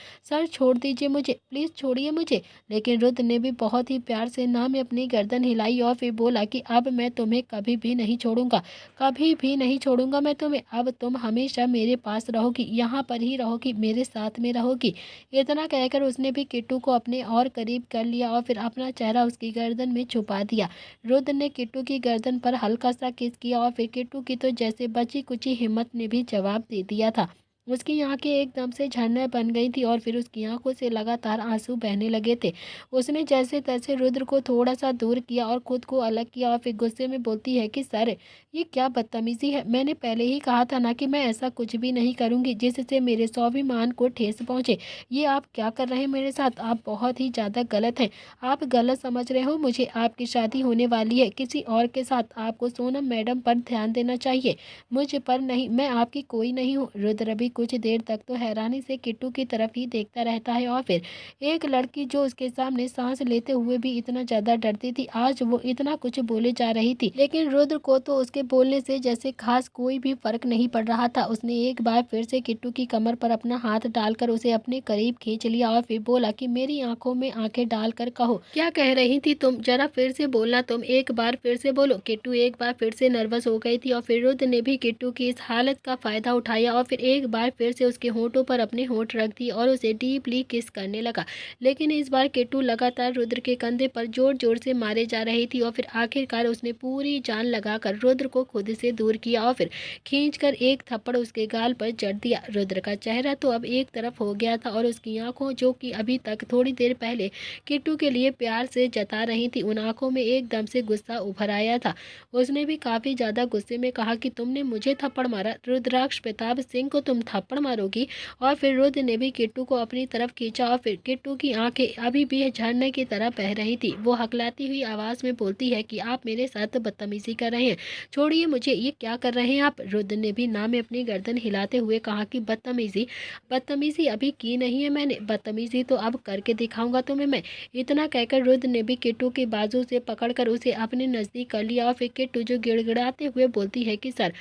छोड़ दीजिए मुझे, प्लीज़ छोड़िए मुझे। लेकिन रुद्र ने भी बहुत ही प्यार से ना में अपनी गर्दन हिलाई और फिर बोला कि अब मैं तुम्हें कभी भी नहीं छोड़ूंगा, कभी भी नहीं छोड़ूंगा मैं तुम्हें। अब तुम हमेशा मेरे पास रहोगी, यहाँ पर ही रहोगी, मेरे साथ में रहोगी। इतना कहकर उसने भी किट्टू को अपने और करीब कर लिया और फिर अपना चेहरा उसकी गर्दन में छुपा दिया। रुद्र ने किट्टू की गर्दन पर हल्का सा किस किया और फिर किट्टू की तो जैसे बची कुची हिम्मत ने भी जवाब दे दिया था। उसकी आंखें एकदम से झरने बन गई थी और फिर उसकी आंखों से लगातार आंसू बहने लगे थे। उसने जैसे तैसे रुद्र को थोड़ा सा दूर किया और खुद को अलग किया और फिर गुस्से में बोलती है कि सर, ये क्या बदतमीजी है। मैंने पहले ही कहा था ना कि मैं ऐसा कुछ भी नहीं करूंगी जिससे मेरे स्वाभिमान को ठेस पहुंचे। ये आप क्या कर रहे हैं मेरे साथ? आप बहुत ही ज़्यादा गलत हैं। आप गलत समझ रहे हो मुझे। आपकी शादी होने वाली है किसी और के साथ। आपको सोनम मैडम पर ध्यान देना चाहिए, मुझ पर नहीं। मैं आपकी कोई नहीं हूँ। रुद्र भी कुछ देर तक तो हैरानी से किट्टू की तरफ ही देखता रहता है और फिर एक लड़की जो उसके सामने सांस लेते हुए भी इतना ज़्यादा डरती थी, आज वो इतना कुछ बोले जा रही थी। लेकिन रुद्र को तो उसके बोलने से जैसे खास कोई भी फर्क नहीं पड़ रहा था। उसने एक बार फिर से किट्टू की कमर पर अपना हाथ डालकर उसे अपने करीब खींच लिया और फिर बोला कि मेरी आंखों में आंखें डालकर कहो, क्या कह रही थी तुम? जरा फिर से बोलना। तुम एक बार फिर से बोलो। किट्टू एक बार फिर से नर्वस हो गई थी और फिर रुद्र ने भी किट्टू की इस हालत का फायदा उठाया और फिर एक बार फिर से उसके होंठों पर अपने होंठ रख दिए और उसे डीपली किस करने लगा। लेकिन इस बार किट्टू लगातार रुद्र के कंधे पर जोर जोर से मारे जा रही थी और फिर आखिरकार उसने पूरी जान लगाकर रुद्र को खुद से दूर किया और फिर खींचकर एक थप्पड़ उसके गाल पर जड़ दिया। रुद्र का चेहरा तो अब एक तरफ हो गया था और उसकी आंखों, जो कि अभी तक थोड़ी देर पहले किट्टू के लिए प्यार से जता रही थी, उन आंखों में एकदम से गुस्सा उभर आया था। उसने भी काफी ज्यादा गुस्से में कहा कि तुमने मुझे थप्पड़ मारा? रुद्राक्ष प्रताप सिंह को तुम थप्पड़ मारोगी? और फिर रुद्र ने भी किट्टू को अपनी तरफ खींचा और फिर किट्टू की आंखें अभी भी झरने की तरह बह रही थी। वो हकलाती हुई आवाज में बोलती है कि आप मेरे साथ बदतमीजी कर रहे हैं, छोड़िए मुझे। ये क्या कर रहे हैं आप? रुद्र ने भी ना में अपनी गर्दन हिलाते हुए कहा कि बदतमीजी? बदतमीजी अभी की नहीं है मैंने, बदतमीजी तो अब करके दिखाऊंगा तुम्हें मैं। इतना कहकर रुद्र ने भी किट्टू के बाजू से पकड़कर उसे अपने नजदीक कर लिया और फिर किट्टू जो गिड़गिड़ाते हुए बोलती है कि सर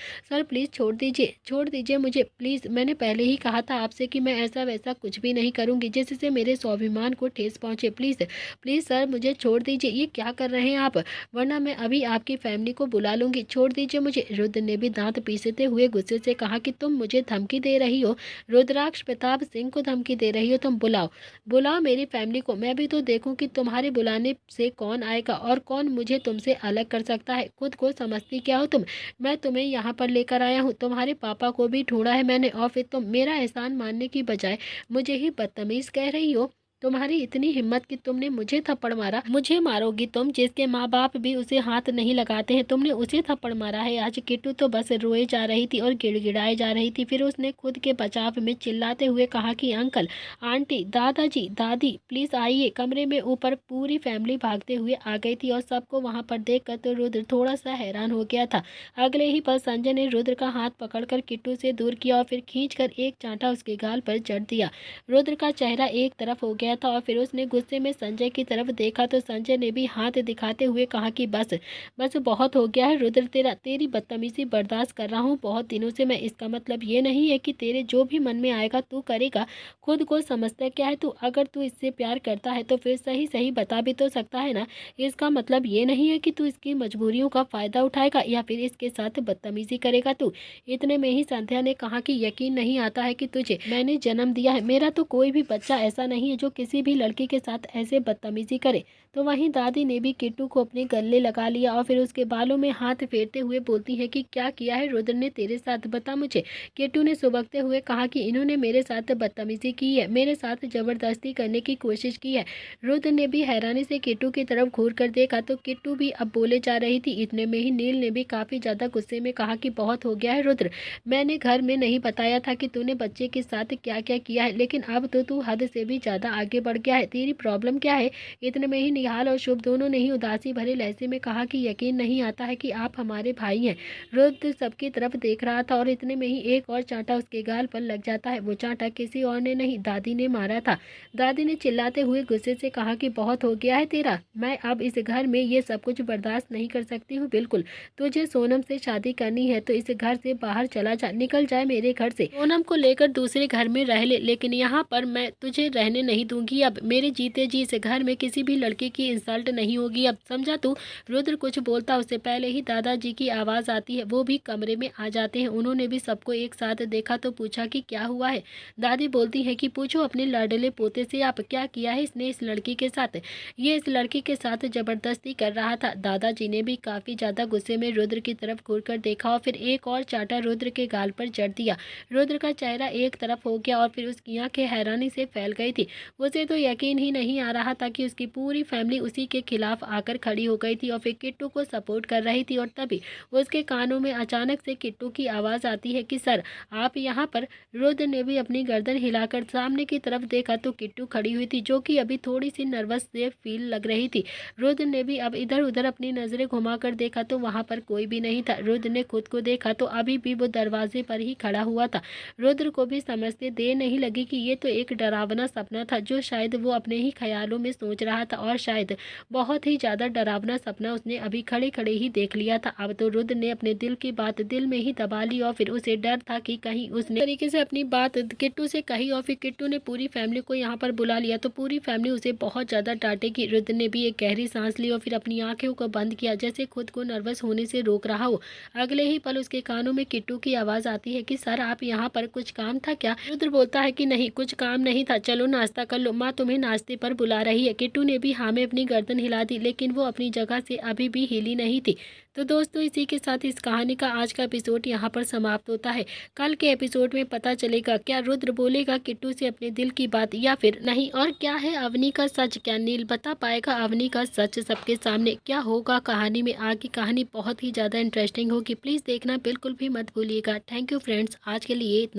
प्लीज छोड़ दीजिए मुझे प्लीज। मैंने पहले ही कहा था आपसे कि मैं ऐसा वैसा कुछ भी नहीं करूंगी जिससे मेरे स्वाभिमान को ठेस पहुंचे। प्लीज प्लीज सर मुझे छोड़ दीजिए। ये क्या कर रहे हैं आप? वरना मैं अभी आपकी फैमिली को बुला लूंगी। छोड़ दीजिए मुझे। रुद्र ने भी दांत पीसते हुए गुस्से से कहा कि तुम मुझे धमकी दे रही हो? रुद्राक्ष प्रताप सिंह को धमकी दे रही हो? तुम बुलाओ मेरी फैमिली को। मैं भी तो देखूं कि तुम्हारे बुलाने से कौन आएगा और कौन मुझे तुमसे अलग कर सकता है। खुद को समझती क्या हो तुम? मैं तुम्हें यहाँ पर लेकर आया हूँ, तुम्हारे पापा को भी ढूंढा है मैंने और फिर तुम मेरा एहसान मानने की बजाय मुझे ही बदतमीज कह रही हो। तुम्हारी इतनी हिम्मत कि तुमने मुझे थप्पड़ मारा? मुझे मारोगी तुम, जिसके माँ बाप भी उसे हाथ नहीं लगाते हैं? तुमने उसे थप्पड़ मारा है आज? किट्टू तो बस रोए जा रही थी और गिड़गिड़ाए जा रही थी। फिर उसने खुद के बचाव में चिल्लाते हुए कहा कि अंकल, आंटी, दादाजी, दादी प्लीज आइए कमरे में। ऊपर पूरी फैमिली भागते हुए आ गई थी और सबको वहां पर देखकर तो रुद्र थोड़ा सा हैरान हो गया था। अगले ही पल संजय ने रुद्र का हाथ पकड़कर किट्टू से दूर किया और फिर खींचकर एक चांटा उसके गाल पर जड़ दिया। रुद्र का चेहरा एक तरफ हो गया था और फिर उसने गुस्से में संजय की तरफ देखा तो संजय ने भी हाथ दिखाते हुए कहा कि बस बस बहुत हो गया है रुद्र, तेरी बदतमीजी बर्दाश्त कर रहा हूँ बहुत दिनों से मैं। इसका मतलब ये नहीं है कि तेरे जो भी मन में आएगा तू करेगा। खुद को समझता क्या है तू? अगर तू इससे प्यार करता है तो फिर सही सही बता भी तो सकता है ना। इसका मतलब ये नहीं है कि तू इसकी मजबूरियों का फायदा उठाएगा या फिर इसके साथ बदतमीजी करेगा तू। इतने में ही संध्या ने कहा कि यकीन नहीं आता है कि तुझे मैंने जन्म दिया है। मेरा तो कोई भी बच्चा ऐसा नहीं है जो किसी भी लड़की के साथ ऐसे बदतमीजी करे। तो वहीं दादी ने भी किट्टू को अपने गले लगा लिया और फिर उसके बालों में हाथ फेरते हुए बोलती है कि क्या किया है रुद्र ने तेरे साथ, बता मुझे। किट्टू ने सुबकते हुए कहा कि इन्होंने मेरे साथ बदतमीजी की है, मेरे साथ जबरदस्ती करने की कोशिश की है। रुद्र ने भी हैरानी से किट्टू की तरफ घूर कर देखा तो किट्टू भी अब बोले जा रही थी। इतने में ही नील ने भी काफी ज्यादा गुस्से में कहा कि बहुत हो गया है रुद्र, मैंने घर में नहीं बताया था कि तूने बच्चे के साथ क्या क्या किया है, लेकिन अब तो तू हद से भी ज्यादा आगे बढ़ गया है। तेरी प्रॉब्लम क्या है? इतने में ही निहाल और शुभ दोनों ने ही उदासी भरे लहजे में कहा कि यकीन नहीं आता है कि आप हमारे भाई हैं। रुद्र सबकी तरफ देख रहा था और इतने में ही एक और चांटा उसके गाल पर लग जाता है। वो चांटा किसी और ने नहीं, दादी ने मारा था। दादी ने चिल्लाते हुए गुस्से से कहा कि बहुत हो गया है तेरा, मैं अब इस घर में ये सब कुछ बर्दाश्त नहीं कर सकती हूँ बिल्कुल। तुझे सोनम से शादी करनी है तो इस घर से बाहर चला जा, निकल जाए मेरे घर से। सोनम को लेकर दूसरे घर में रह ले, लेकिन यहाँ पर मैं तुझे रहने नहीं दूंगी। अब मेरे जीते जी इस घर में किसी भी लड़की लड़के की इंसल्ट नहीं होगी। अब समझा तू। रुद्र कुछ बोलता उससे पहले ही दादाजी की आवाज़ आती है। वो भी कमरे में आ जाते हैं। उन्होंने भी सबको एक साथ देखा तो पूछा कि क्या हुआ है। दादी बोलती है कि पूछो अपने लाडले पोते से, आप क्या किया है इसने इस लड़की के साथ। ये इस लड़की के साथ जबरदस्ती कर रहा था। दादाजी ने भी काफ़ी ज़्यादा गुस्से में रुद्र की तरफ घूरकर देखा और फिर एक और चाटा रुद्र के गाल पर जड़ दिया। रुद्र का चेहरा एक तरफ हो गया और फिर उसकी आंखें हैरानी से फैल गई थी। उसे तो यकीन ही नहीं आ रहा था कि उसकी पूरी फैमिली उसी के खिलाफ आकर खड़ी हो गई थी और फिर किट्टू को सपोर्ट कर रही थी। और तभी उसके कानों में अचानक से किट्टू की आवाज़ आती है कि सर आप यहाँ पर। रुद्र ने भी अपनी गर्दन हिलाकर सामने की तरफ देखा तो किट्टू खड़ी हुई थी, जो कि अभी थोड़ी सी नर्वस से फील लग रही थी। रुद्र ने भी अब इधर उधर अपनी नज़रें घुमाकर देखा तो वहाँ पर कोई भी नहीं था। रुद्र ने खुद को देखा तो अभी भी वो दरवाजे पर ही खड़ा हुआ था। रुद्र को भी समझते देर नहीं लगी कि ये तो एक डरावना सपना था जो शायद वो अपने ही ख्यालों में सोच रहा था, और शायद बहुत ही ज़्यादा डरावना सपना उसने अभी खड़े खड़े ही देख लिया था। अब तो रुद्र ने अपने दिल की बात दिल में ही दबा ली और फिर उसे डर था कि कहीं उसने तरीके से अपनी बात किट्टू से कही और फिर किट्टू ने पूरी फैमिली को यहाँ पर बुला लिया तो पूरी फैमिली उसे बहुत ज़्यादा डांटेगी। रुद्र ने भी एक गहरी सांस ली और फिर अपनी आंखों को बंद किया जैसे खुद को नर्वस होने से रोक रहा हो। अगले ही पल उसके कानों में किट्टू की आवाज़ आती है कि सर आप यहाँ पर कुछ काम था क्या। रुद्र बोलता है कि नहीं कुछ काम नहीं था, चलो नाश्ता कर लो, माँ तुम्हें नाश्ते पर बुला रही है। किट्टू ने भी हाँ में अपनी गर्दन हिला दी, लेकिन वो अपनी जगह से अभी भी हिली नहीं थी। तो दोस्तों इसी के साथ इस कहानी का आज का एपिसोड यहाँ पर समाप्त होता है। कल के एपिसोड में पता चलेगा क्या रुद्र बोलेगा किट्टू से अपने दिल की बात या फिर नहीं, और क्या है अवनी का सच, क्या नील बता पाएगा अवनी का सच सबके सामने, क्या होगा कहानी में आगे। कहानी बहुत ही ज़्यादा इंटरेस्टिंग होगी, प्लीज़ देखना बिल्कुल भी मत भूलिएगा। थैंक यू फ्रेंड्स, आज के लिए इतना।